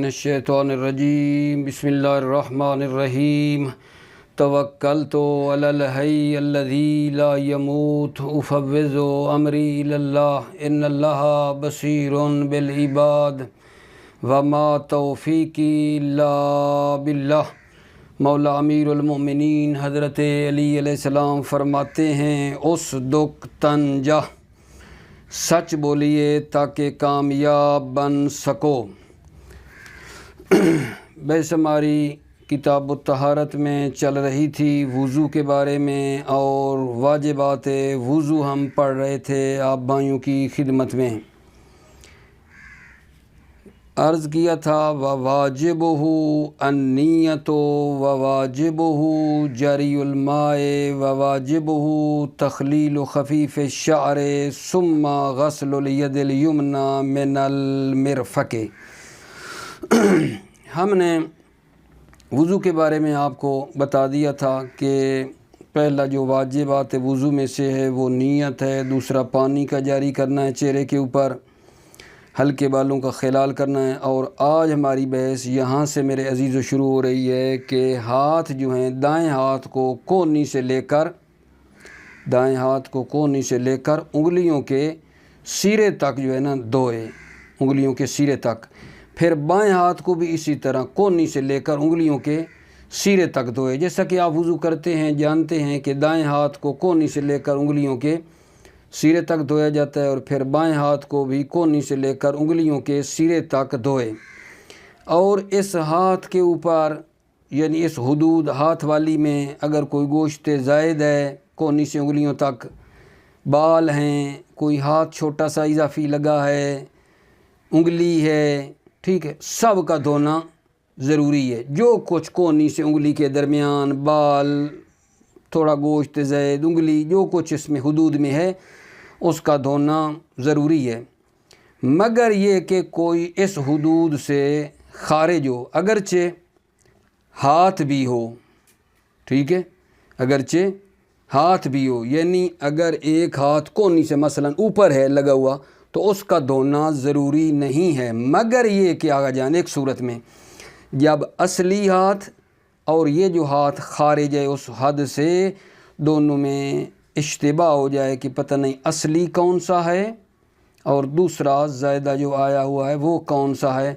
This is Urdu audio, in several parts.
الشیطان الرجیم بسم اللہ الرحمن الرحیم توکلت علی الحی الذی لا یموت افوض امری الی اللہ ان اللہ بصیر بالعباد وما توفیقی الا باللہ۔ مولا امیر المؤمنین حضرت علی علیہ السلام فرماتے ہیں اس دکھ تنجا سچ بولیے تاکہ کامیاب بن سکو۔ بحث ہماری کتاب الطہارت میں چل رہی تھی وضو کے بارے میں، اور واجبات وضو ہم پڑھ رہے تھے آپ بھائیوں کی خدمت میں۔ عرض کیا تھا وواجبہ النیۃ وواجبہ جری الماء وواجبہ تخلیل خفیف الشعر ثم غسل الید الیمنی من المرفق۔ ہم نے وضو کے بارے میں آپ کو بتا دیا تھا کہ پہلا جو واجبات وضو میں سے ہے وہ نیت ہے، دوسرا پانی کا جاری کرنا ہے چہرے کے اوپر، ہلکے بالوں کا خلال کرنا ہے، اور آج ہماری بحث یہاں سے میرے عزیزو شروع ہو رہی ہے کہ ہاتھ جو ہیں دائیں ہاتھ کو کونی سے لے کر انگلیوں کے سرے تک جو ہے نا دھوئے، انگلیوں کے سرے تک۔ پھر بائیں ہاتھ کو بھی اسی طرح کونی سے لے کر انگلیوں کے سرے تک دھوئے۔ جیسا کہ آپ وضو کرتے ہیں جانتے ہیں کہ دائیں ہاتھ کو کونی سے لے کر انگلیوں کے سرے تک دھویا جاتا ہے، اور پھر بائیں ہاتھ کو بھی کونی سے لے کر انگلیوں کے سرے تک دھوئے۔ اور اس ہاتھ کے اوپر یعنی اس حدود ہاتھ والی میں اگر کوئی گوشت زائد ہے کونی سے انگلیوں تک، بال ہیں، کوئی ہاتھ چھوٹا سا اضافی لگا ہے، انگلی ہے، ٹھیک ہے، سب کا دھونا ضروری ہے۔ جو کچھ کونی سے انگلی کے درمیان، بال، تھوڑا گوشت زائد، انگلی، جو کچھ اس میں حدود میں ہے اس کا دھونا ضروری ہے، مگر یہ کہ کوئی اس حدود سے خارج ہو، اگرچہ ہاتھ بھی ہو، ٹھیک ہے، اگرچہ ہاتھ بھی ہو، یعنی اگر ایک ہاتھ کونی سے مثلا اوپر ہے لگا ہوا تو اس کا دھونا ضروری نہیں ہے، مگر یہ کہ آگا جان ایک صورت میں جب اصلی ہاتھ اور یہ جو ہاتھ خارج ہے اس حد سے، دونوں میں اشتباہ ہو جائے کہ پتہ نہیں اصلی کون سا ہے اور دوسرا زائدہ جو آیا ہوا ہے وہ کون سا ہے،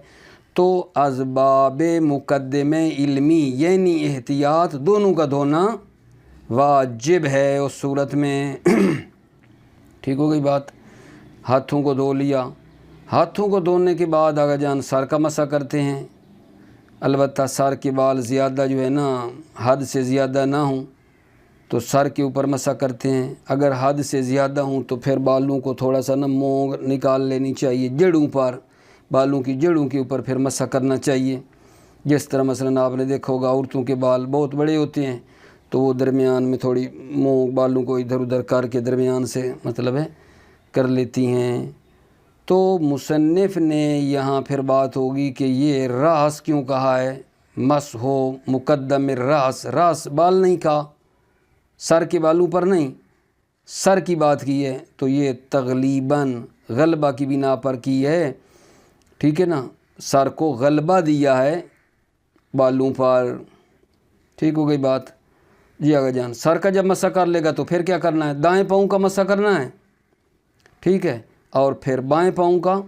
تو اسباب مقدمہ علمی یعنی احتیاط دونوں کا دھونا واجب ہے اس صورت میں۔ ٹھیک ہو گئی بات؟ ہاتھوں کو دھو لیا، ہاتھوں کو دھونے کے بعد آگا جان سر کا مسح کرتے ہیں، البتہ سر کے بال زیادہ جو ہے نا حد سے زیادہ نہ ہوں تو سر کے اوپر مسح کرتے ہیں، اگر حد سے زیادہ ہوں تو پھر بالوں کو تھوڑا سا نا مونگ نکال لینی چاہیے، جڑوں پر، بالوں کی جڑوں کے اوپر پھر مسح کرنا چاہیے۔ جس طرح مثلا آپ نے دیکھا ہوگا عورتوں کے بال بہت بڑے ہوتے ہیں تو وہ درمیان میں تھوڑی مونگ بالوں کو ادھر ادھر کر کے درمیان سے مطلب ہے کر لیتی ہیں۔ تو مصنف نے یہاں پھر بات ہوگی کہ یہ راس کیوں کہا ہے، مسح مقدم الراس، راس بال نہیں کہا، سر کے بالوں پر نہیں، سر کی بات کی ہے، تو یہ تغلیباً غلبہ کی بنا پر کی ہے، ٹھیک ہے نا، سر کو غلبہ دیا ہے بالوں پر۔ ٹھیک ہو گئی بات؟ جی آگا جان سر کا جب مسح کر لے گا تو پھر کیا کرنا ہے، دائیں پاؤں کا مسح کرنا ہے، ٹھیک ہے، اور پھر بائیں پاؤں کا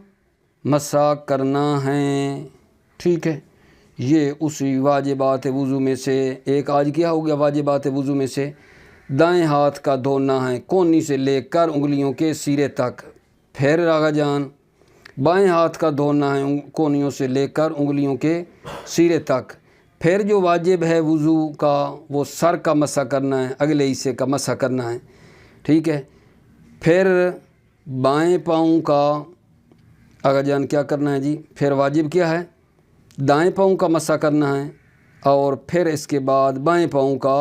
مسح کرنا ہے، ٹھیک ہے۔ یہ اسی واجبات وضو میں سے ایک آج کیا ہو گیا، واجبات وضو میں سے دائیں ہاتھ کا دھونا ہے کونی سے لے کر انگلیوں کے سرے تک، پھر آگا جان بائیں ہاتھ کا دھونا ہے کونیوں سے لے کر انگلیوں کے سرے تک، پھر جو واجب ہے وضو کا وہ سر کا مسح کرنا ہے، اگلے حصے کا مسح کرنا ہے، ٹھیک ہے۔ پھر بائیں پاؤں کا آگا جان کیا کرنا ہے جی، پھر واجب کیا ہے، دائیں پاؤں کا مسح کرنا ہے، اور پھر اس کے بعد بائیں پاؤں کا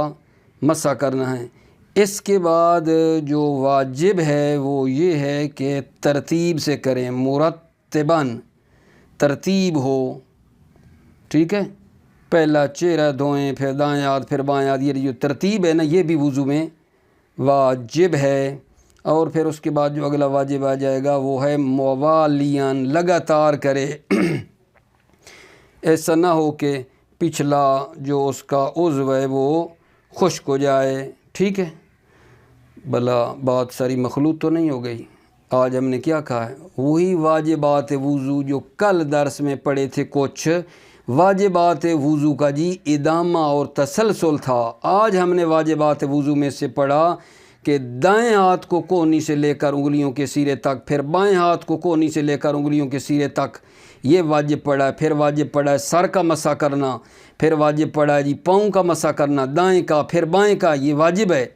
مسح کرنا ہے۔ اس کے بعد جو واجب ہے وہ یہ ہے کہ ترتیب سے کریں، مرتباً ترتیب ہو، ٹھیک ہے، پہلا چہرہ دھوئیں، پھر دائیں ہاتھ، پھر بائیں ہاتھ، یہ جو ترتیب ہے نا یہ بھی وضو میں واجب ہے۔ اور پھر اس کے بعد جو اگلا واجب آ جائے گا وہ ہے موالیاً، لگاتار کرے، ایسا نہ ہو کہ پچھلا جو اس کا عضو ہے وہ خشک ہو جائے، ٹھیک ہے۔ بھلا بات ساری مخلوط تو نہیں ہو گئی؟ آج ہم نے کیا کہا ہے؟ وہی واجبات وضو جو کل درس میں پڑھے تھے، کچھ واجبات وضو کا جی ادامہ اور تسلسل تھا۔ آج ہم نے واجبات وضو میں سے پڑھا کہ دائیں ہاتھ کو کونی سے لے کر انگلیوں کے سرے تک، پھر بائیں ہاتھ کو کونی سے لے کر انگلیوں کے سرے تک، یہ واجب پڑھا ہے۔ پھر واجب پڑھا ہے سر کا مسح کرنا، پھر واجب پڑھا ہے جی پاؤں کا مسح کرنا، دائیں کا پھر بائیں کا، یہ واجب ہے،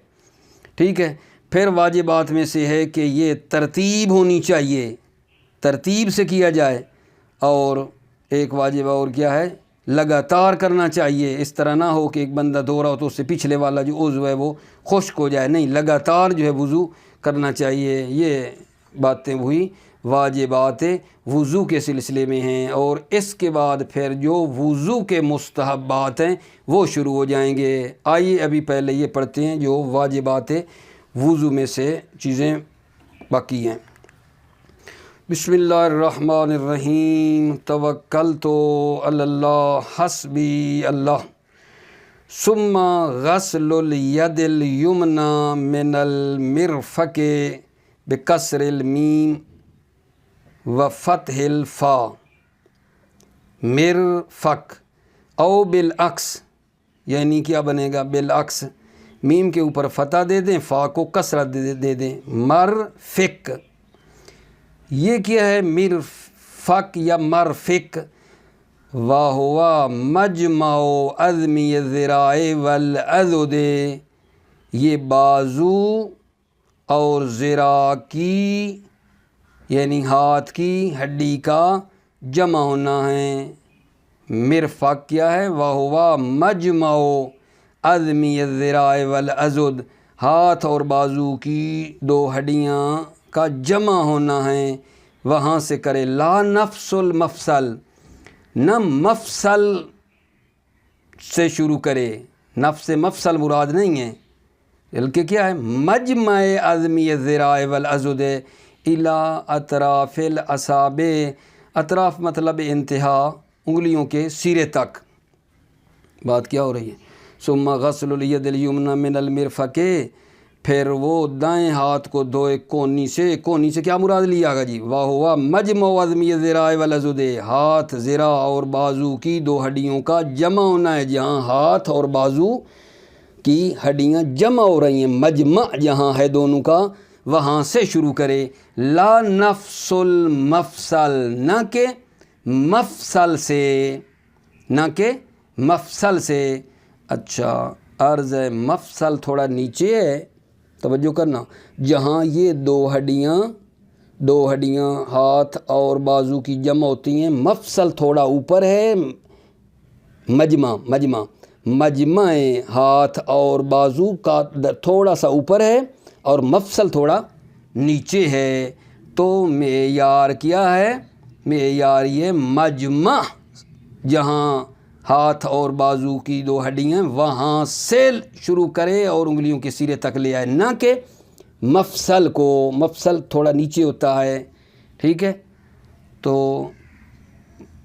ٹھیک ہے۔ پھر واجبات میں سے ہے کہ یہ ترتیب ہونی چاہیے، ترتیب سے کیا جائے، اور ایک واجب اور کیا ہے؟ لگاتار کرنا چاہیے۔ اس طرح نہ ہو کہ ایک بندہ دھو رہا ہو تو اس سے پچھلے والا جو عضو ہے وہ خشک ہو جائے، نہیں، لگاتار جو ہے وضو کرنا چاہیے۔ یہ باتیں ہوئی واجبات وضو کے سلسلے میں ہیں، اور اس کے بعد پھر جو وضو کے مستحبات ہیں وہ شروع ہو جائیں گے۔ آئیے ابھی پہلے یہ پڑھتے ہیں جو واجبات وضو میں سے چیزیں باقی ہیں۔ بسم اللہ الرحمن الرحیم، توکلت علی اللہ حسبی اللہ، ثم غسل الید الیمنی من المرفق بکسر المیم وفتح الفا، مرفق، او بالعکس، یعنی کیا بنے گا؟ بالعکس، میم کے اوپر فتح دے دیں، فا کو کسرت دے دیں، مرفق۔ یہ کیا ہے؟ مرفق یا مرفق، وَهُوَ مجمع عظمی الذراع والعضد، یہ بازو اور ذراع کی یعنی ہاتھ کی ہڈی کا جمع ہونا ہے۔ مرفق کیا ہے؟ وَهُوَ مجمع عظمی الذراع والعضد، ہاتھ اور بازو کی دو ہڈیاں کا جمع ہونا ہے، وہاں سے کرے۔ لا نفس المفصل، نہ مفصل سے شروع کرے، نفس مفصل مراد نہیں ہے، بلکہ کیا ہے؟ مجمع عظمی الذراع والعضد الی اطراف الاصابع، اطراف مطلب انتہا، انگلیوں کے سرے تک۔ بات کیا ہو رہی ہے؟ ثم غسل الید الیمنی من المرفق، پھر وہ دائیں ہاتھ کو دھوئے کونی سے۔ کونی سے کیا مراد لیا گا جی؟ وَهُوَ مجمع عظمی الذراع والعضد، ہاتھ، ذراع اور بازو کی دو ہڈیوں کا جمع ہونا ہے، جہاں ہاتھ اور بازو کی ہڈیاں جمع ہو رہی ہیں، مجمع جہاں ہے دونوں کا، وہاں سے شروع کرے۔ لا نفس المفصل، نہ کہ مفصل سے، نہ کہ مفصل سے۔ اچھا، عرض ہے مفصل تھوڑا نیچے ہے، توجہ کرنا، جہاں یہ دو ہڈیاں ہاتھ اور بازو کی جمع ہوتی ہیں، مفصل تھوڑا اوپر ہے، مجمع ہاتھ اور بازو کا تھوڑا سا اوپر ہے اور مفصل تھوڑا نیچے ہے۔ تو معیار کیا ہے؟ معیار یہ مجمع، جہاں ہاتھ اور بازو کی دو ہڈیاں، وہاں سے شروع کرے اور انگلیوں کے سرے تک لے آئے، نہ کہ مفصل کو۔ مفصل تھوڑا نیچے ہوتا ہے، ٹھیک ہے۔ تو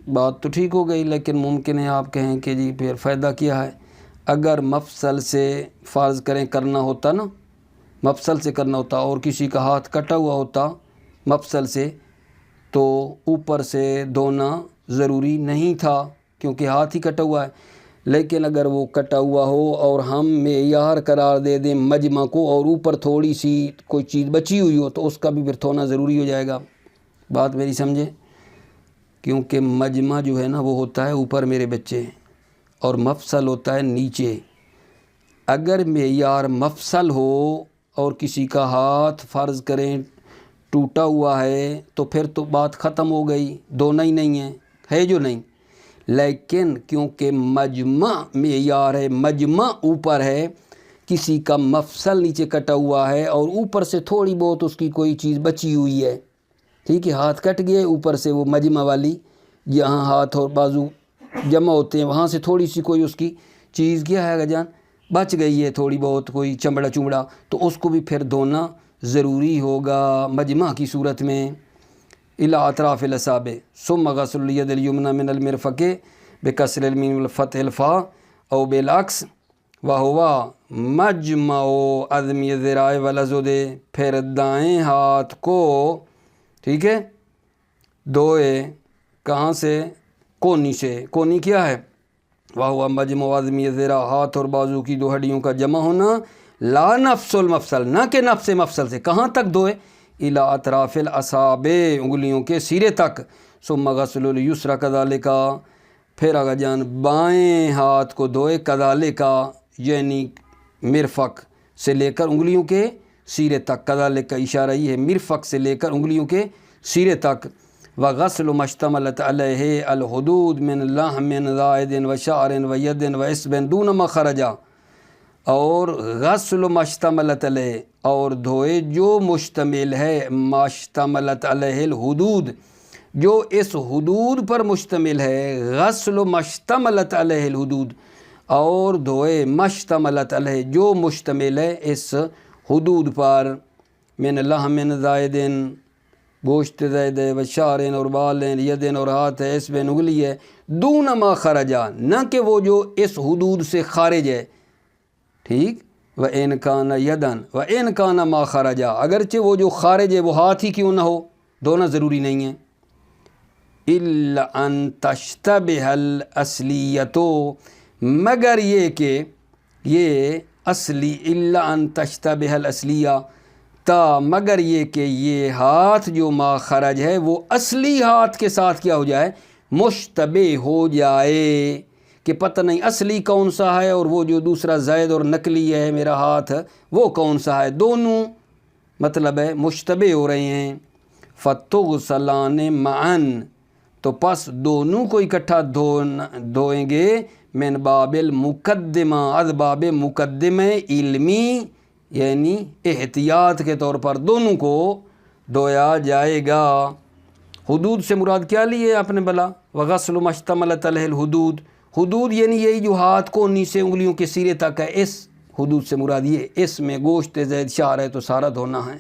بات تو ٹھیک ہو گئی، لیکن ممکن ہے آپ کہیں کہ جی پھر فائدہ کیا ہے؟ اگر مفصل سے فرض کریں کرنا ہوتا نا، مفصل سے کرنا ہوتا اور کسی کا ہاتھ کٹا ہوا ہوتا مفصل سے، تو اوپر سے دھونا ضروری نہیں تھا، کیونکہ ہاتھ ہی کٹا ہوا ہے۔ لیکن اگر وہ کٹا ہوا ہو اور ہم معیار قرار دے دیں مجمع کو، اور اوپر تھوڑی سی کوئی چیز بچی ہوئی ہو، تو اس کا بھی پھر دھونا ضروری ہو جائے گا۔ بات میری سمجھے؟ کیونکہ مجمع جو ہے نا وہ ہوتا ہے اوپر میرے بچے، اور مفصل ہوتا ہے نیچے۔ اگر معیار مفصل ہو اور کسی کا ہاتھ فرض کریں ٹوٹا ہوا ہے، تو پھر تو بات ختم ہو گئی، دھونا ہی نہیں ہے جو نہیں۔ لیکن کیونکہ مجمع معیار ہے، مجمع اوپر ہے، کسی کا مفصل نیچے کٹا ہوا ہے اور اوپر سے تھوڑی بہت اس کی کوئی چیز بچی ہوئی ہے، ٹھیک ہے، ہاتھ کٹ گئے، اوپر سے وہ مجمع والی جہاں ہاتھ اور بازو جمع ہوتے ہیں، وہاں سے تھوڑی سی کوئی اس کی چیز کیا ہے جان بچ گئی ہے، تھوڑی بہت کوئی چمڑا، تو اس کو بھی پھر دھونا ضروری ہوگا مجمع کی صورت میں۔ الی اطراف الاصابع ثم غسل الید الیمنی من المرفق بکسر المیم والفتح الفا او بالعکس وہوا مجمع عظم الذراع والعضد، پھر دائیں ہاتھ کو ٹھیک ہے دھوئے کہاں سے؟ کونی سے۔ کونی کیا ہے؟ وہوا مجمع عظم الذراع، ہاتھ اور بازو کی دو ہڈیوں کا جمع ہونا، لا نفس المفصل، نہ کہ نفس مفصل سے۔ کہاں تک دھوئے؟ الی اطراف الاصابع، انگلیوں کے سرے تک۔ ثم غسل الیسری کذالک، پھر آگا جان بائیں ہاتھ کو دھوئے کذالک، یعنی مرفق سے لے کر انگلیوں کے سرے تک۔ کذالک کا اشارہ یہ ہے مرفق سے لے کر انگلیوں کے سرے تک۔ وغسل ما اشتملت علیہ الحدود من لحم زائد وشعر وید وعصب دون ما خرج، اور غسل ما اشتملت علیہ، اور دھوئے جو مشتمل ہے ما اشتملت علیہ الحدود، جو اس حدود پر مشتمل ہے۔ غسل ما اشتملت علیہ الحدود، اور دھوئے ما اشتملت علیہ جو مشتمل ہے اس حدود پر، من لحم زائد گوشت زائد ہے، وشعر اور بال ہیں، یدین اور ہاتھ ہے، عصب انگلی ہے، دون ما خرجا، نہ کہ وہ جو اس حدود سے خارج ہے، ٹھیک۔ وَإِنْ كَانَ يَدًا وَإِنْ كَانَ مَا خَرَجَا، اگرچہ وہ جو خارج ہے وہ ہاتھ ہی کیوں نہ ہو، دھونا ضروری نہیں ہے۔ إِلَّا أَن تَشْتَبِهَ الْأَصْلِيَّةُ، مگر یہ کہ یہ اصلی، إِلَّا أَن تَشْتَبِهَ الْأَصْلِيَّةُ، تا مگر یہ کہ یہ ہاتھ جو ما خرج ہے وہ اصلی ہاتھ کے ساتھ کیا ہو جائے؟ مشتبہ ہو جائے، کہ پتہ نہیں اصلی کون سا ہے اور وہ جو دوسرا زائد اور نقلی ہے میرا ہاتھ وہ کون سا ہے، دونوں مطلب ہے مشتبہ ہو رہے ہیں۔ فَتُغْسَلَانِ مَعًا، تو پس دونوں کو اکٹھا دھوئیں گے، من باب المقدمہ، از باب مقدمہ علمی، یعنی احتیاط کے طور پر دونوں کو دھویا جائے گا۔ حدود سے مراد کیا لیے آپ نے بلا؟ وغسل ما اشتملت علیہ الحدود، حدود یعنی یہی جو ہاتھ کونی سے انگلیوں کے سرے تک ہے، اس حدود سے مراد یہ، اس میں گوشت زائد شعر ہے تو سارا دھونا ہے،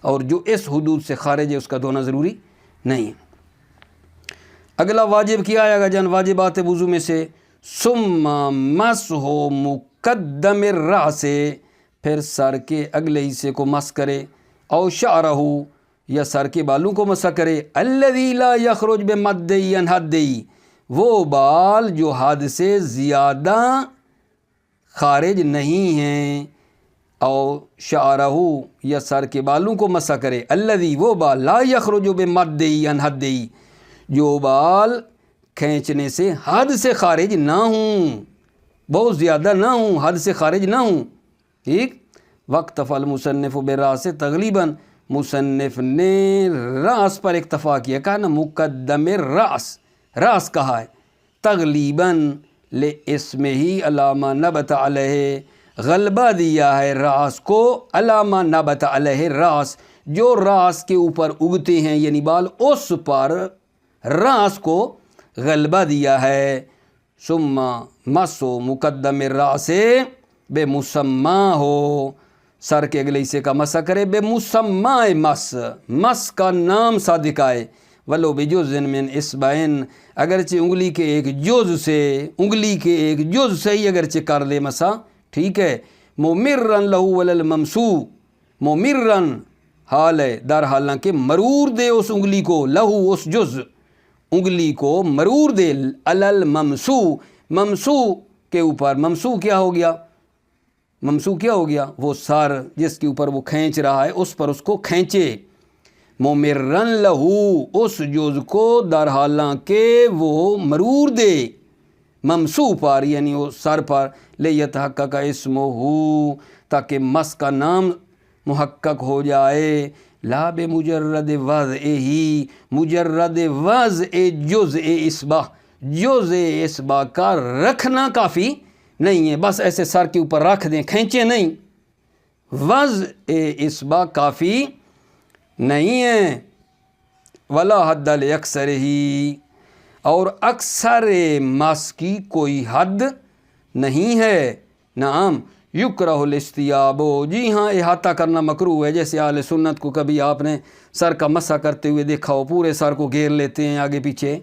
اور جو اس حدود سے خارج ہے اس کا دھونا ضروری نہیں۔ اگلا واجب کیا آئے گا جان واجبات وضو میں سے؟ ثم مسح مقدم الرأس، پھر سر کے اگلے حصے کو مس کرے، او شعرہ، یا سر کے بالوں کو مسح کرے، الذی لا یخرج بمدی عن حدی، وہ بال جو حد سے زیادہ خارج نہیں ہیں، او شعرہ، یا سر کے بالوں کو مسح کرے، الذی، وہ بال، لا یخرج بمدی عن حدی، جو بال کھینچنے سے حد سے خارج نہ ہوں، بہت زیادہ نہ ہوں، حد سے خارج نہ ہوں، ٹھیک۔ وقت المصنف بالراس، تغلیباً مصنف نے راس پر اکتفا کیا، کہا نا مقدم راس، راس کہا ہے، تغلیباً لاسمہ ہی علامہ نبت علیہ، غلبہ دیا ہے راس کو، علامہ نبت علیہ، راس جو راس کے اوپر اگتے ہیں یعنی بال، اس پر راس کو غلبہ دیا ہے۔ ثم مسو مقدم الراس بے مسمہ ہو، سر کے اگلے حصے کا مسح کرے، بے مسمہ مس، مس کا نام صادق آئے، ولو بجزء من اصبعین، اگرچہ انگلی کے ایک جز سے، انگلی کے ایک جز سے ہی اگرچہ کر لے مسح، ٹھیک ہے۔ ممرن لہو وللممسو، ممرن حال ہے در حالانکہ مرور دے اس انگلی کو، لہو اس جز انگلی کو مرور دے، الممسو، ممسو کے اوپر، ممسو کیا ہو گیا؟ ممسو کیا ہو گیا؟ وہ سر جس کے اوپر وہ کھینچ رہا ہے اس پر اس کو کھینچے، ممرن لہو اس جز کو در حالانکہ وہ مرور دے، ممسو پر یعنی وہ سر پر، لیتحقق اسمہ، تاکہ مس کا نام محقق ہو جائے، لا بمجرد وضعہ، مجرد وضع جزء اصبع، جزء اصبع کا رکھنا کافی نہیں ہے، بس ایسے سر کے اوپر رکھ دیں، کھینچے نہیں، وضع اصبع کافی نہیں ہے۔ ولا حد الاکثر ہی، اور اکثر مس کی کوئی حد نہیں ہے۔ نعم یکرہ الاستیاب، جی ہاں احاطہ کرنا مکروہ ہے، جیسے اہل سنت کو کبھی آپ نے سر کا مسح کرتے ہوئے دیکھا ہو، پورے سر کو گھیر لیتے ہیں آگے پیچھے،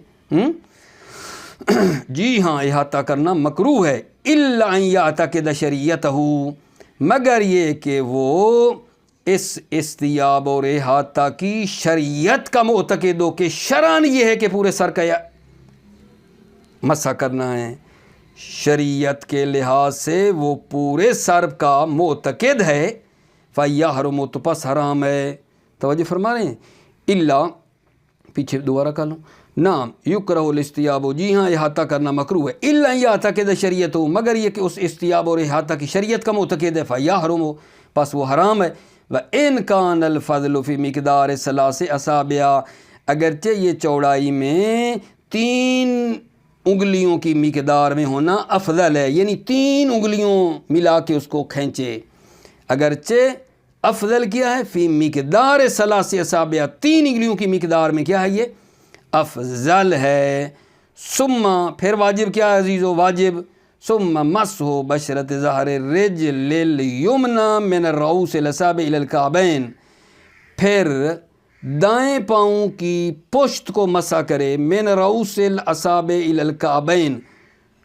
جی ہاں احاطہ کرنا مکروہ ہے، الا ان یعتقد شریعتہ، مگر یہ کہ وہ اس استیاب اور احاطہ کی شریعت کا معتقد ہو کہ شرعاً یہ ہے کہ پورے سر کا مسح کرنا ہے، شریعت کے لحاظ سے وہ پورے سر کا معتقد ہے، فَيَحْرُمُ، تو پس حرام ہے۔ توجہ فرما رہے ہیں، الا، پیچھے دوبارہ کر لوں، نعم یکرہ الاستیاب، جی ہاں احاطہ کرنا مکروہ ہے، الا یعتقد شریعت، مگر یہ کہ اس استیاب اور احاطہ کی شریعت کا معتقد ہے، فَيَحْرُمُ، پس وہ حرام ہے۔ وَإِنْ كَانَ الْفَضْلُ فِي مِقْدَارِ ثَلَاثِ أَصَابِعَ، اگرچہ یہ چوڑائی میں 3 انگلیوں کی مقدار میں ہونا افضل ہے، یعنی 3 انگلیوں ملا کے اس کو کھینچے، اگرچہ افضل کیا ہے، فی مقدار 3 اصابع، 3 انگلیوں کی مقدار میں کیا ہے، یہ افضل ہے۔ ثم، پھر واجب کیا ہے عزیزو، واجب ثم مسح بشرۃ ظہر الرجل الیمنی من الرؤوس الاصابع الی الکعبین، پھر دائیں پاؤں کی پشت کو مسح کرے، من رؤوس الاصابع الی الکعبین،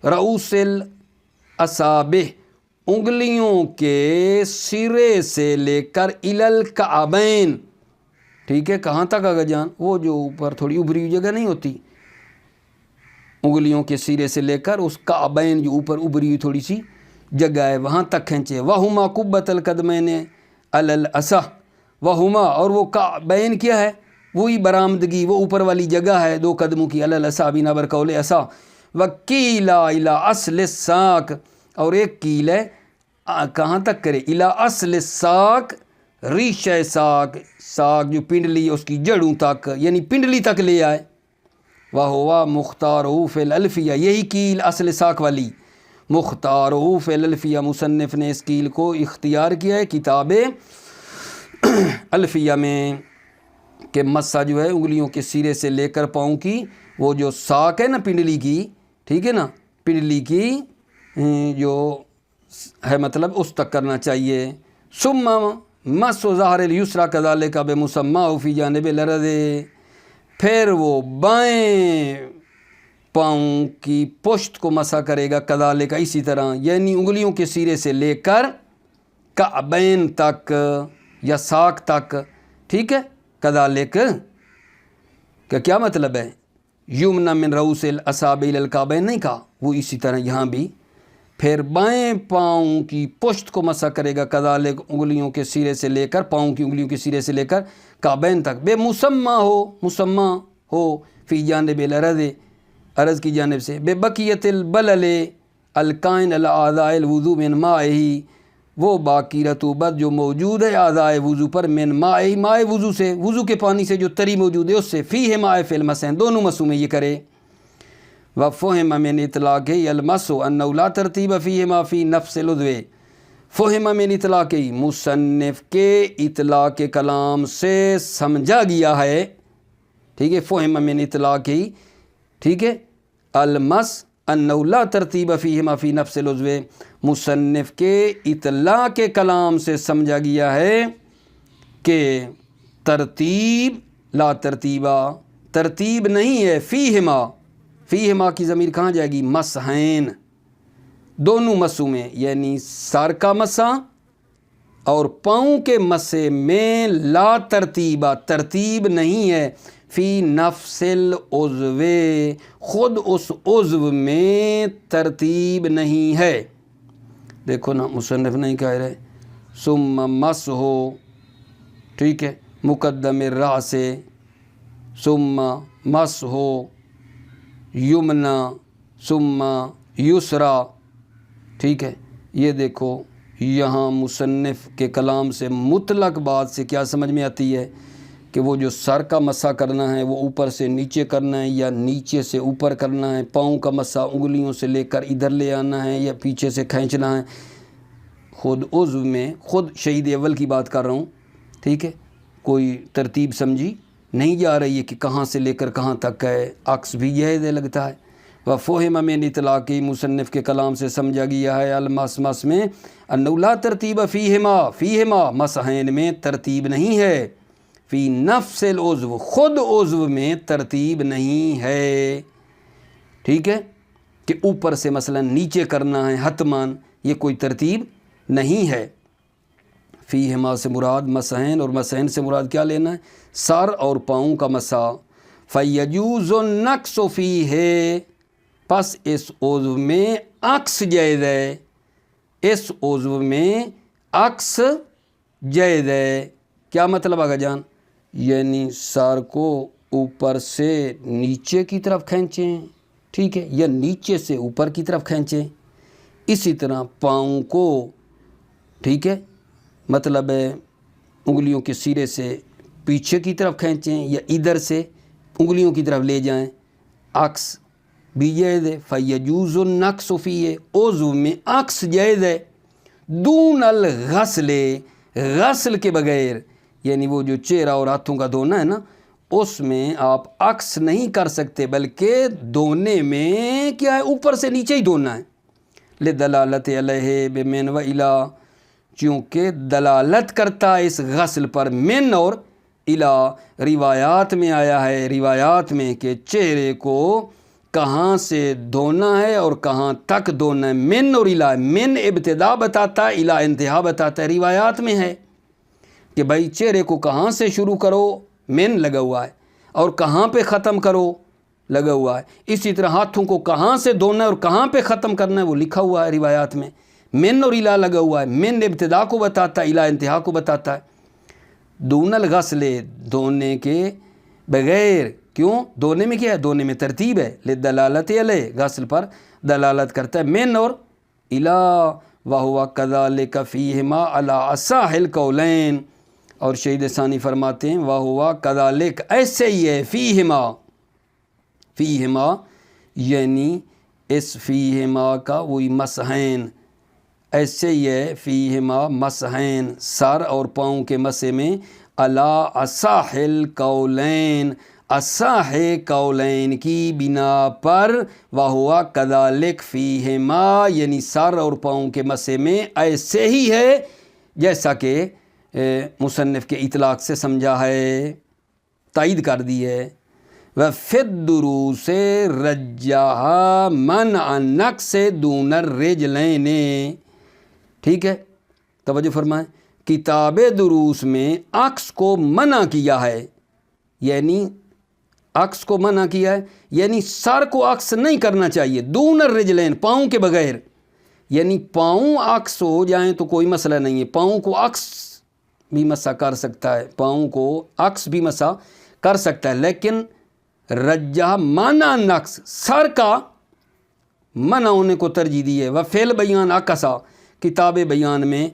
رؤوس الاصابع انگلیوں کے سرے سے لے کر الی الکعبین، ٹھیک ہے، کہاں تک آگے جان، وہ جو اوپر تھوڑی ابری ہوئی جگہ نہیں ہوتی، انگلیوں کے سرے سے لے کر اس کعبین جو اوپر ابری ہوئی تھوڑی سی جگہ ہے وہاں تک کھینچے، وہما قبۃ القدمین علی العصا، وہما، اور وہ کعبین کیا ہے، وہی برآمدگی، وہ اوپر والی جگہ ہے 2 قدموں کی، علی العصا بنا برقول عصا، وکیل الی اصل الساق، اور ایک کیل ہے کہاں تک کرے، الی اصل الساق، ریشہ ساق، ساق جو پنڈلی اس کی جڑوں تک، یعنی پنڈلی تک لے آئے، وَهُوَ مُخْتَارُهُ فِي الْأَلْفِيَّةِ، یہی کیل اصل ساق والی، مُخْتَارُهُ فِي الْأَلْفِيَّةِ، مصنف نے اس کیل کو اختیار کیا ہے کتاب الفیہ میں، کہ مسح جو ہے انگلیوں کے سرے سے لے کر پاؤں کی وہ جو ساق ہے نا پنڈلی کی، ٹھیک ہے نا، پنڈلی کی جو ہے مطلب اس تک کرنا چاہیے۔ ثم مسح ظہر الیسریٰ کذالک بمسماہ فی جانب الارض، پھر وہ بائیں پاؤں کی پشت کو مسح کرے گا، کذالک اسی طرح، یعنی انگلیوں کے سرے سے لے کر کعبین تک یا ساق تک، ٹھیک ہے، کذالک کا کیا مطلب ہے، یمنا من رؤوس الاصابع الی الکعبین نہیں کہا، وہ اسی طرح یہاں بھی، پھر بائیں پاؤں کی پشت کو مسح کرے گا، کذالک انگلیوں کے سرے سے لے کر، پاؤں کی انگلیوں کے سرے سے لے کر کعبین تک، بے مسمى ہو فی جانب الارض، ارض کی جانب سے، بے بقیت البلل القائن علی اعضاء الوضوء من مائہ، وہ باقی رطوبت جو موجود ہے اعضاء وضو پر، من مائہ، مائع وضو سے، وضو کے پانی سے جو تری موجود ہے اس سے، فیہ مائع فی المسحین، دونوں مسحوں میں یہ کرے۔ وَفُهِمَ مِنْ اطلاقِ المسح انہ لا ترتیب فیہما فی نفس العضو، فہم من اطلاق، مصنف کے اطلاق کلام سے سمجھا گیا ہے، ٹھیک ہے، فہم من اطلاق، ٹھیک ہے، المسح انہ لا ترتیب فیہما فی نفس العضو، مصنف کے اطلاق کلام سے سمجھا گیا ہے کہ ترتیب، لا ترتیبہ، ترتیب نہیں ہے، فیہما، فیہما کی ضمیر کہاں جائے گی، مسحین، دونوں مسحوں میں، یعنی سر کا مسح اور پاؤں کے مسح میں لا ترتیبہ، ترتیب نہیں ہے، فی نفس العضو، خود اس عضو میں ترتیب نہیں ہے۔ دیکھو نا مصنف نہیں کہہ رہے، ثم مسح، ٹھیک ہے، مقدم الرأس، ثم مسح یمنا ثم یسرا، ٹھیک ہے، یہ دیکھو یہاں مصنف کے کلام سے مطلق بات سے کیا سمجھ میں آتی ہے کہ وہ جو سر کا مسح کرنا ہے وہ اوپر سے نیچے کرنا ہے یا نیچے سے اوپر کرنا ہے، پاؤں کا مسح انگلیوں سے لے کر ادھر لے آنا ہے یا پیچھے سے کھینچنا ہے، خود عضو میں، خود شہید اول کی بات کر رہا ہوں، ٹھیک ہے، کوئی ترتیب سمجھی نہیں جا رہی ہے کہ کہاں سے لے کر کہاں تک ہے، عکس بھی جائز لگتا ہے۔ وَفُهِمَ مِنْ اطلاقِ، مصنف کے کلام سے سمجھا گیا ہے، المس میں، انہ لا ترتیب فیہما، مسحین میں ترتیب نہیں ہے، فی نفس العضو، خود عضو میں ترتیب نہیں ہے، ٹھیک ہے، کہ اوپر سے مثلا نیچے کرنا ہے حتمان، یہ کوئی ترتیب نہیں ہے۔ فیہما سے مراد مسحین، اور مسحین سے مراد کیا لینا ہے؟ سر اور پاؤں کا مسا۔ فیجوز النقص فیہ، پس اس عضو میں عکس جائز ہے، اس عضو میں عکس جائز ہے۔ کیا مطلب آگا جان؟ یعنی سر کو اوپر سے نیچے کی طرف کھینچیں، ٹھیک ہے، یا نیچے سے اوپر کی طرف کھینچیں۔ اسی طرح پاؤں کو، ٹھیک ہے، مطلب ہے انگلیوں کے سرے سے پیچھے کی طرف کھینچیں یا ادھر سے انگلیوں کی طرف لے جائیں، عکس بھی جائز ہے۔ فیجوز النقص فیہ، عضو میں عکس جائز ہے۔ دون الغسل، غسل کے بغیر، یعنی وہ جو چہرہ اور ہاتھوں کا دھونا ہے نا، اس میں آپ عکس نہیں کر سکتے، بلکہ دھونے میں کیا ہے؟ اوپر سے نیچے ہی دھونا ہے۔ لدلالت علیہ بمن و الا، چونکہ دلالت کرتا ہے اس غسل پر من اور الا، روایات میں آیا ہے، روایات میں، کہ چہرے کو کہاں سے دھونا ہے اور کہاں تک دھونا ہے۔ من اور الا، من ابتدا بتاتا ہے، الا انتہا بتاتا ہے۔ روایات میں ہے کہ بھائی چہرے کو کہاں سے شروع کرو، من لگا ہوا ہے، اور کہاں پہ ختم کرو لگا ہوا ہے۔ اسی طرح ہاتھوں کو کہاں سے دھونا ہے اور کہاں پہ ختم کرنا ہے وہ لکھا ہوا ہے روایات میں۔ من اور الا لگا ہوا ہے، من ابتدا کو بتاتا ہے، الا انتہا کو بتاتا ہے۔ دون الغسل، دھونے کے بغیر، کیوں؟ دھونے میں کیا ہے؟ دھونے میں ترتیب ہے، لدلالت علیہ، غسل پر دلالت کرتا ہے، من اور الا، وہو کذالک فیہما علی اصح القولین، اور شہید ثانی فرماتے ہیں وہو کذالک، ایسے ہی ہے، فیہما، فیہما یعنی اس فیہما کا وہی مسحین، ایسے ہی ہے، فیہما مسحین، سر اور پاؤں کے مسے میں، علی اصح القولین، اصح قولین کی بنا پر، وہو کذالک فیہما، یعنی سر اور پاؤں کے مسے میں ایسے ہی ہے جیسا کہ مصنف کے اطلاق سے سمجھا ہے، تائید کر دی ہے۔ وفی الدروس رجحہ منع النقص دون الرجلین، ٹھیک ہے، توجہ فرمائیں، کتاب دروس میں عکس کو منع کیا ہے، یعنی عکس کو منع کیا ہے، یعنی سر کو عکس نہیں کرنا چاہیے، دون الرجلین، پاؤں کے بغیر، یعنی پاؤں عکس ہو جائیں تو کوئی مسئلہ نہیں ہے، پاؤں کو عکس بھی مسا کر سکتا ہے، پاؤں کو عکس بھی مسا کر سکتا ہے، لیکن رجح منع نقص، سر کا منع ہونے کو ترجیح دی ہے۔ وفعل بیان عکسا، کتاب بیان میں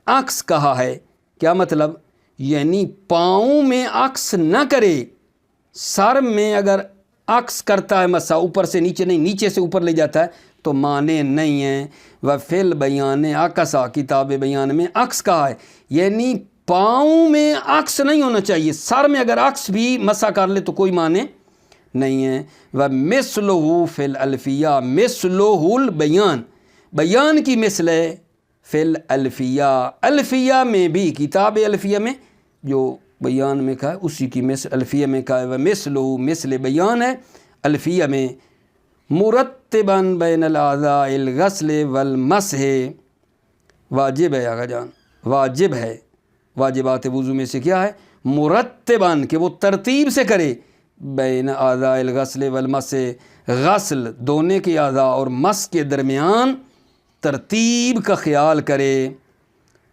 عکس کہا ہے، کیا مطلب؟ یعنی پاؤں میں عکس نہ کرے، سر میں اگر عکس کرتا ہے مسا، اوپر سے نیچے نہیں، نیچے سے اوپر لے جاتا ہے تو معنی نہیں ہے۔ وفعل بیان عکسا، کتاب بیان میں عکس کہا ہے، یعنی پاؤں میں عکس نہیں ہونا چاہیے، سر میں اگر عکس بھی مسا کر لے تو کوئی معنی نہیں ہے۔ وَمِثْلُهُ فِي الْأَلْفِيَّةِ، مِثْلُهُ الْبَيَانِ، بیان کی مثل ہے، فی الفیہ، الفیہ میں بھی، کتاب الفیہ میں جو بیان میں کہا ہے اسی کی مثل الفیہ میں کہا ہے، وَمِثْلُهُ، مثل بیان ہے الفیہ میں، مرتباً بین الاعضاء الغسل والمسح، واجب ہے آقا جان، واجب ہے، واجبات وضو میں سے کیا ہے؟ مرتباً، کہ وہ ترتیب سے کرے، بین اعضاء الغسل والمسح، غسل دھونے کے اعضاء اور مس کے درمیان ترتیب کا خیال کرے،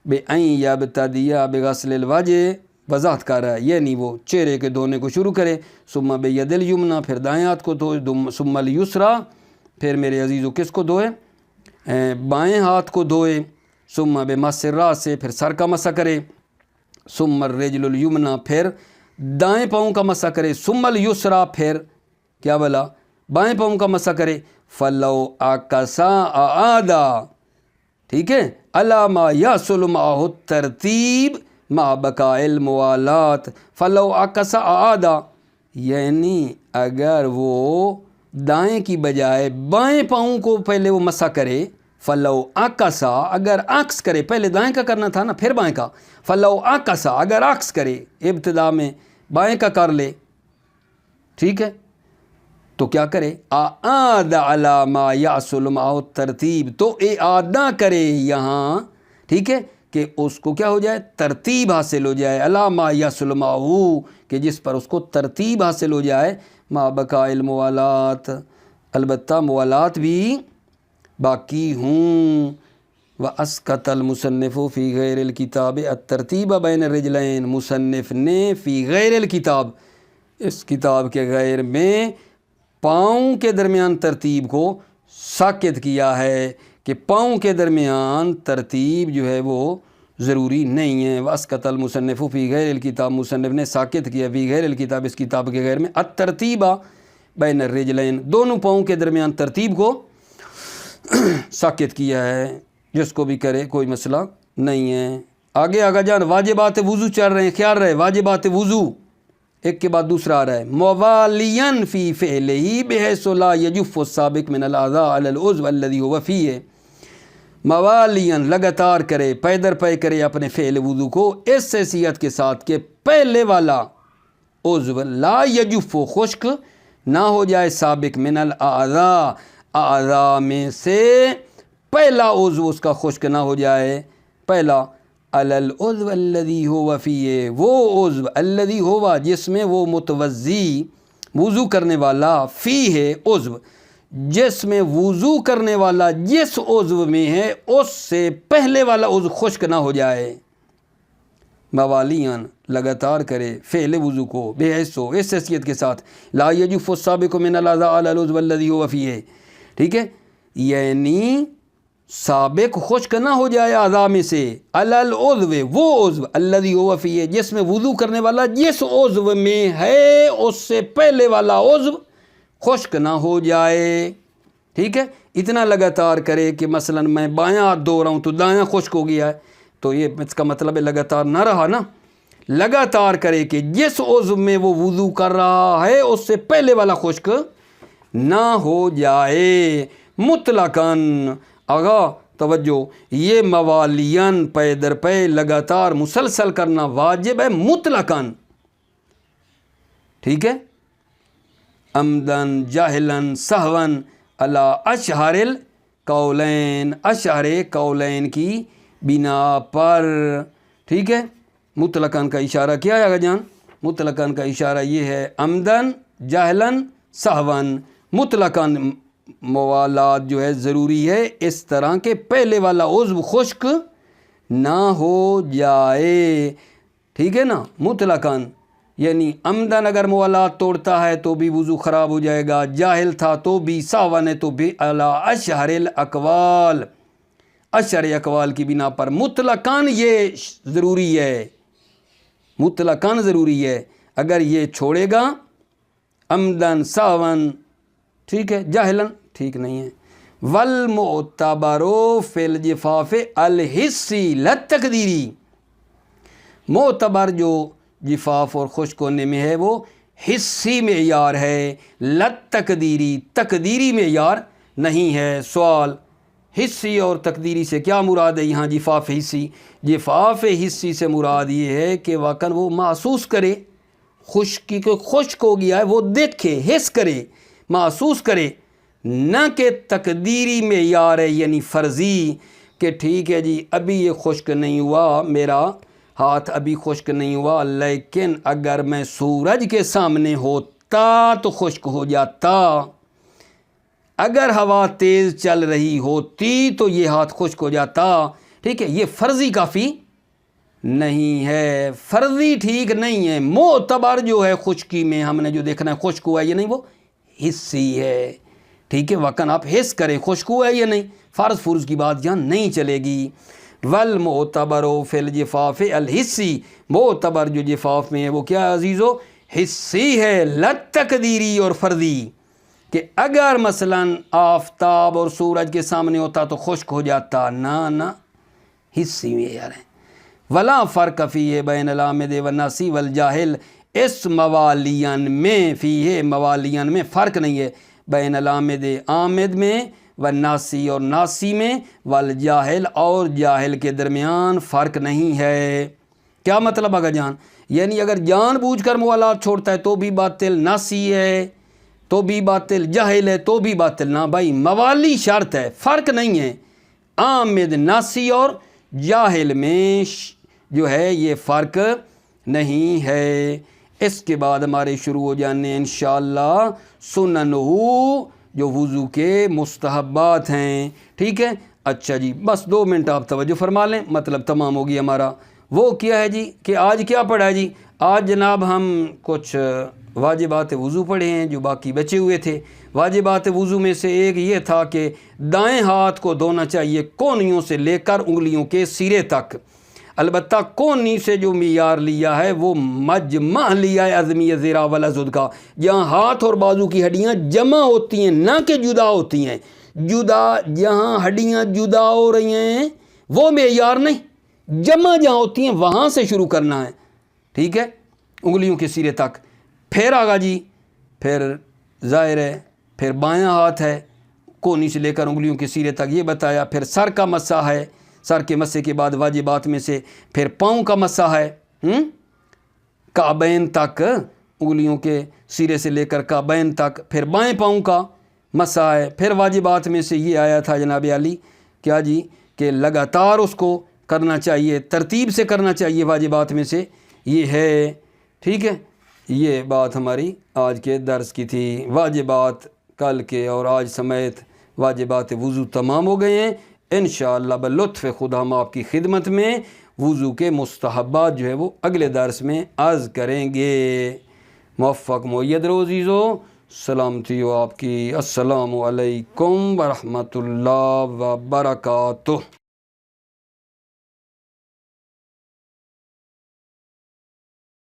بِأَن يَبْتَدِيَ بِغَسْلِ الْوَجْهِ، وضاحت کر رہا ہے، یعنی وہ چہرے کے دھونے کو شروع کرے، ثم بِيَدِ الْيُمْنَى، پھر دائیں ہاتھ کو دھوئے، ثم الْيُسْرَى، پھر میرے عزیزو کس کو دھوئے؟ بائیں ہاتھ کو دھوئے، ثم بِمَسِّ الرَّأْسِ، پھر سر کا مسح کرے، ثم الرِّجْلُ الْيُمْنَى، پھر دائیں پاؤں کا مسح کرے، ثم الْيُسْرَى، پھر کیا بلا؟ بائیں پاؤں کا مسح کرے، فَلَوْ أَعْكَسَ أَعَادَ، ٹھیک ہے، عَلَى مَا يَحْصُلُ مَعَهُ التَّرْتِيبُ مَعَ بَقَاءِ الْمُوَالَاةِ، فَلَوْ أَعْكَسَ أَعَادَ، یعنی اگر وہ دائیں کی بجائے بائیں پاؤں کو پہلے وہ مسح کرے، فَلَوْ أَعْكَسَ، اگر عکس کرے، پہلے دائیں کا کرنا تھا نا پھر بائیں کا، فَلَوْ أَعْكَسَ، اگر عکس کرے، ابتدا میں بائیں کا کر لے، ٹھیک ہے، تو کیا کرے؟ اعاد علی ما یحصل معہ ترتیب، تو اعادہ کرے یہاں، ٹھیک ہے، کہ اس کو کیا ہو جائے؟ ترتیب حاصل ہو جائے، علی ما یحصل معہ، کہ جس پر اس کو ترتیب حاصل ہو جائے، ما بقاء الموالات، البتہ موالات بھی باقی ہوں۔ وَأَسْقَطَ الْمُصَنِّفُ فِي غَيْرِ الْكِتَابِ التَّرْتِيبَ بَيْنَ الرِّجْلَيْن، مصنف نے فی غیر الکتاب، اس کتاب کے غیر میں پاؤں کے درمیان ترتیب کو ساقط کیا ہے کہ پاؤں کے درمیان ترتیب جو ہے وہ ضروری نہیں ہے۔ وَأَسْقَطَ الْمُصَنِّفُ فِي غَيْرِ الْكِتَابِ، مصنف نے ساقط کیا فی غیر الکتاب، اس کتاب کے غیر میں، الترتیبہ بین الرجلین، دونوں پاؤں کے درمیان ترتیب کو ساقط کیا ہے، جس کو بھی کرے کوئی مسئلہ نہیں ہے۔ آگے آگا جان، واجبات وضو چل رہے ہیں، خیال رہے، واجبات وضو ایک کے بعد دوسرا آ رہا ہے۔ موالین فی فعلہ بحیث لا یجف السابق من الاعضاء علی العضو الذی هو فیہ، موالین لگاتار کرے، پے در پے کرے اپنے فعل وضو کو اس حیثیت کے ساتھ کہ پہلے والا عضو لا یجف، خشک نہ ہو جائے، سابق من الاعضاء، اعضاء میں سے پہلا عضو اس کا خشک نہ ہو جائے، پہلا، علی العضو الذی هو فیہ، وہ عضو الذی ہوا جس میں وہ متوضی وضو کرنے والا، فیہ عضو جس میں وضو کرنے والا جس عضو میں ہے اس سے پہلے والا عضو خشک نہ ہو جائے۔ موالیان لگاتار کرے فعل وضو کو، بحیث اس حیثیت کے ساتھ، لا یجف السابق من الاعضاء علی العضو الذی هو فیہ، ٹھیک ہے، یعنی سابق خشک نہ ہو جائے اعضاء میں سے، علی العضو، وہ عضو، الذی هو فیہ جس میں وضو کرنے والا جس عضو میں ہے اس سے پہلے والا عضو خشک نہ ہو جائے، ٹھیک ہے۔ اتنا لگاتار کرے کہ مثلا میں بایاں ہاتھ دھو رہا ہوں تو دایاں خشک ہو گیا ہے، تو یہ اس کا مطلب ہے لگاتار نہ رہا نا، لگاتار کرے کہ جس عضو میں وہ وضو کر رہا ہے اس سے پہلے والا خشک نہ ہو جائے، مطلقاً۔ آگا توجہ، یہ موالیاً پے در پے لگاتار مسلسل کرنا واجب ہے مطلقاً، ٹھیک ہے، عمدن جاہلاً سہواً علی اشہر القولین، اشہر قولین کی بنا پر، ٹھیک ہے۔ مطلقاً کا اشارہ کیا ہے آگا جان؟ مطلقاً کا اشارہ یہ ہے عمدن جاہلاً سہواً، مطلقاً موالات جو ہے ضروری ہے اس طرح کہ پہلے والا عضو خشک نہ ہو جائے، ٹھیک ہے نا، مطلقاً، یعنی عمدن اگر موالات توڑتا ہے تو بھی وضو خراب ہو جائے گا، جاہل تھا تو بھی، ساون ہے تو بھی، علی اشہر الاقوال، اشہر اقوال کی بنا پر مطلقاً یہ ضروری ہے، مطلقاً ضروری ہے۔ اگر یہ چھوڑے گا عمدن ساون، ٹھیک ہے، جاہلاً ٹھیک نہیں ہے۔ والمعتبر فی الجفاف الحسی لا تقدیری، معتبر جو جفاف اور خشک ہونے میں ہے وہ حسی معیار ہے، لا تقدیری، تقدیری معیار نہیں ہے۔ سوال، حسی اور تقدیری سے کیا مراد ہے یہاں؟ جفاف حسی، جفاف حسی سے مراد یہ ہے کہ واقعاً وہ محسوس کرے خشکی کو، خشک ہو گیا ہے، وہ دیکھے، حس کرے، محسوس کرے، نہ کہ تقدیری معیار ہے یعنی فرضی کہ ٹھیک ہے جی ابھی یہ خشک نہیں ہوا، میرا ہاتھ ابھی خشک نہیں ہوا، لیکن اگر میں سورج کے سامنے ہوتا تو خشک ہو جاتا، اگر ہوا تیز چل رہی ہوتی تو یہ ہاتھ خشک ہو جاتا، ٹھیک ہے۔ یہ فرضی کافی نہیں ہے، فرضی ٹھیک نہیں ہے۔ معتبر جو ہے خشکی میں ہم نے جو دیکھنا ہے خشک ہوا ہے یا نہیں، وہ حسی ہے، ٹھیک ہے، واقعاً آپ حس کریں خشک ہوا ہے یا نہیں، فرض فرض کی بات یہاں نہیں چلے گی۔ والمعتبر فی الجفاف الحسی، معتبر جو جفاف میں ہے وہ کیا عزیزو؟ حسی ہے، لا تقدیری اور فرضی، کہ اگر مثلاً آفتاب اور سورج کے سامنے ہوتا تو خشک ہو جاتا، نہ حسی میں یار ہے۔ ولا فرق فیہ بین العامد والناسی والجاہل، اس موالیان میں، فیہ موالیان میں فرق نہیں ہے، بین العامد عامد میں، والناسی اور ناسی میں، والجاہل اور جاہل کے درمیان فرق نہیں ہے۔ کیا مطلب آگا جان؟ یعنی اگر جان بوجھ کر موالات چھوڑتا ہے تو بھی باطل، ناسی ہے، تو بھی باطل، جاہل ہے تو بھی باطل. نہ بھائی، موالی شرط ہے، فرق نہیں ہے عامد ناسی اور جاہل میں جو ہے یہ فرق نہیں ہے. اس کے بعد ہمارے شروع ہو جانے انشاءاللہ سننہو، جو وضو کے مستحبات ہیں. ٹھیک ہے، اچھا جی، بس 2 منٹ آپ توجہ فرما لیں، مطلب تمام ہوگی ہمارا. وہ کیا ہے جی کہ آج کیا پڑھا ہے جی؟ آج جناب ہم کچھ واجبات وضو پڑھے ہیں جو باقی بچے ہوئے تھے. واجبات وضو میں سے ایک یہ تھا کہ دائیں ہاتھ کو دھونا چاہیے کونیوں سے لے کر انگلیوں کے سرے تک. البتہ کونی سے جو معیار لیا ہے وہ مجمع لیا ہے عظمی ذرا والعضد کا، جہاں ہاتھ اور بازو کی ہڈیاں جمع ہوتی ہیں، نہ کہ جدا ہوتی ہیں. جہاں ہڈیاں جدا ہو رہی ہیں وہ معیار نہیں، جمع جہاں ہوتی ہیں وہاں سے شروع کرنا ہے. ٹھیک ہے، انگلیوں کے سرے تک. پھر آگا جی، پھر ظاہر ہے پھر بایاں ہاتھ ہے کونی سے لے کر انگلیوں کے سرے تک، یہ بتایا. پھر سر کا مسح ہے، سر کے مسح کے بعد واجبات میں سے پھر پاؤں کا مسح ہے، کعبین تک، انگلیوں کے سرے سے لے کر کعبین تک. پھر بائیں پاؤں کا مسح ہے. پھر واجبات میں سے یہ آیا تھا جناب علی کیا جی کہ لگاتار اس کو کرنا چاہیے، ترتیب سے کرنا چاہیے، واجبات میں سے یہ ہے. ٹھیک ہے، یہ بات ہماری آج کے درس کی تھی. واجبات کل کے اور آج سمیت واجبات وضو تمام ہو گئے ہیں. انشاءاللہ بلطف خدا ہم آپ کی خدمت میں وضو کے مستحبات جو ہے وہ اگلے درس میں عرض کریں گے. موفق مؤید رہو عزیزو، سلامتی ہو آپ کی. السلام علیکم ورحمۃ اللہ وبرکاتہ.